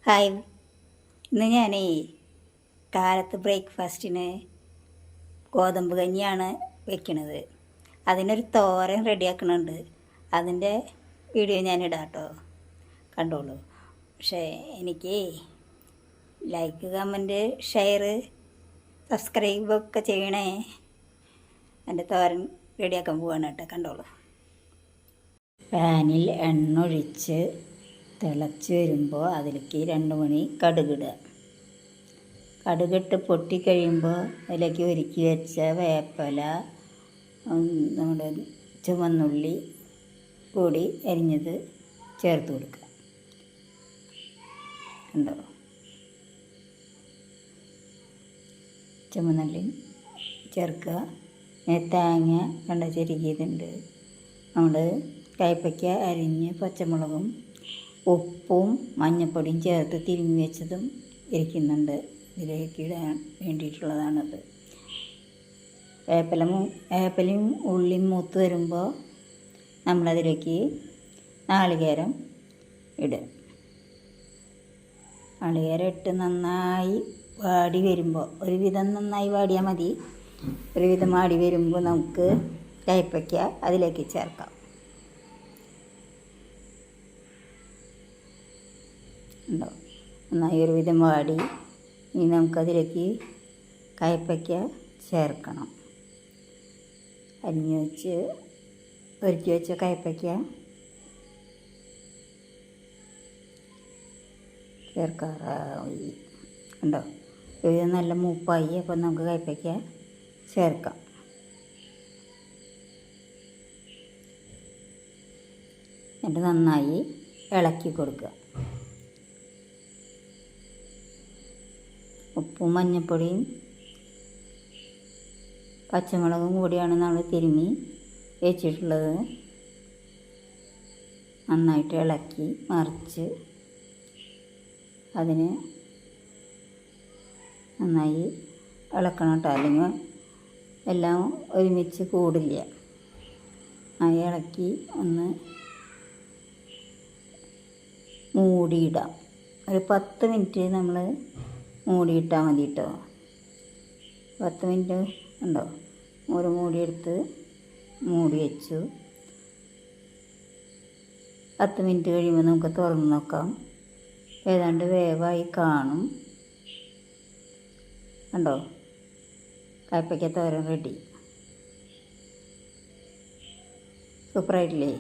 Hi. ഇന്ന് ഞാനേ കാലത്ത് ബ്രേക്ക്ഫാസ്റ്റിന് ഗോതമ്പ് കഞ്ഞിയാണ് വെക്കണത്. അതിനൊരു തോരൻ റെഡിയാക്കണുണ്ട്. അതിൻ്റെ വീഡിയോ ഞാനിടാം കേട്ടോ, കണ്ടോളൂ. പക്ഷേ എനിക്ക് ലൈക്ക്, കമൻറ്റ്, ഷെയർ, സബ്സ്ക്രൈബൊക്കെ ചെയ്യണേ. എൻ്റെ തോരൻ റെഡിയാക്കാൻ പോവാണ് കേട്ടോ, കണ്ടോളൂ. പാനിൽ എണ്ണ ഒഴിച്ച് തിളച്ച് വരുമ്പോൾ അതിലേക്ക് 2 മണി കടുകിടുക. കടുകിട്ട് പൊട്ടിക്കഴിയുമ്പോൾ അതിലേക്ക് ഒരുക്കി വെച്ച വേപ്പില, നമ്മുടെ ചുവന്നുള്ളി കൂടി അരിഞ്ഞത് ചേർത്ത് കൊടുക്കുക. ഉണ്ടോ, ചുവന്നുള്ളി ചേർക്കുക. തേങ്ങ കണ്ട ചെരുകിയതുണ്ട്. നമ്മൾ കയ്പ്പയ്ക്ക അരിഞ്ഞ് പച്ചമുളകും ഉപ്പും മഞ്ഞൾപ്പൊടിയും ചേർത്ത് തിരുമ്മി വെച്ചതും ഇരിക്കുന്നുണ്ട്. ഇതിലേക്ക് ഇടാൻ വേണ്ടിയിട്ടുള്ളതാണത്. വേപ്പിലയും ഉള്ളിയും മൂത്ത് വരുമ്പോൾ നമ്മളതിലേക്ക് നാളികേരം ഇടുക. നാളികേരം ഇട്ട് നന്നായി വാടി വരുമ്പോൾ, ഒരുവിധം നന്നായി വാടിയാൽ മതി. ഒരുവിധം വാടി വരുമ്പോൾ നമുക്ക് കയ്പ്പയ്ക്ക അതിലേക്ക് ചേർക്കാം. ഉണ്ടോ, നന്നായി ഒരുവിധം വാടി. ഇനി നമുക്കതിലേക്ക് കയ്പ്പയ്ക്ക ചേർക്കണം. അരിഞ്ഞ് വെച്ച് ഒരുക്കി വെച്ച കയ്പ്പയ്ക്ക ചേർക്കാറായി. ഉണ്ടോ, ഒരുവിധം നല്ല മൂപ്പായി. അപ്പം നമുക്ക് കയ്പ്പയ്ക്ക ചേർക്കാം. എന്നിട്ട് നന്നായി ഇളക്കി കൊടുക്കുക. ഉപ്പും മഞ്ഞൾപ്പൊടിയും പച്ചമുളകും കൂടിയാണ് നമ്മൾ തിരുമ്മി വെച്ചിട്ടുള്ളത്. നന്നായിട്ട് ഇളക്കി മറിച്ച് അതിന് നന്നായി ഇളക്കണം കേട്ടോ, അല്ലെങ്കിൽ എല്ലാം ഒരുമിച്ച് കൂടില്ല. നന്നായി ഇളക്കി ഒന്ന് മൂടിയിടാം. ഒരു 10 മിനിറ്റ് നമ്മൾ മൂടിയിട്ടാൽ മതി കേട്ടോ. 10 മിനിറ്റ് ഉണ്ടോ, ഒരു മൂടിയെടുത്ത് മൂടി വെച്ചു. 10 മിനിറ്റ് കഴിയുമ്പോൾ നമുക്ക് തുറന്ന് നോക്കാം. ഏതാണ്ട് വേവായി കാണും. കണ്ടോ, കയ്പ്പയ്ക്ക തോരൻ റെഡി. സൂപ്പറായിട്ടില്ലേ?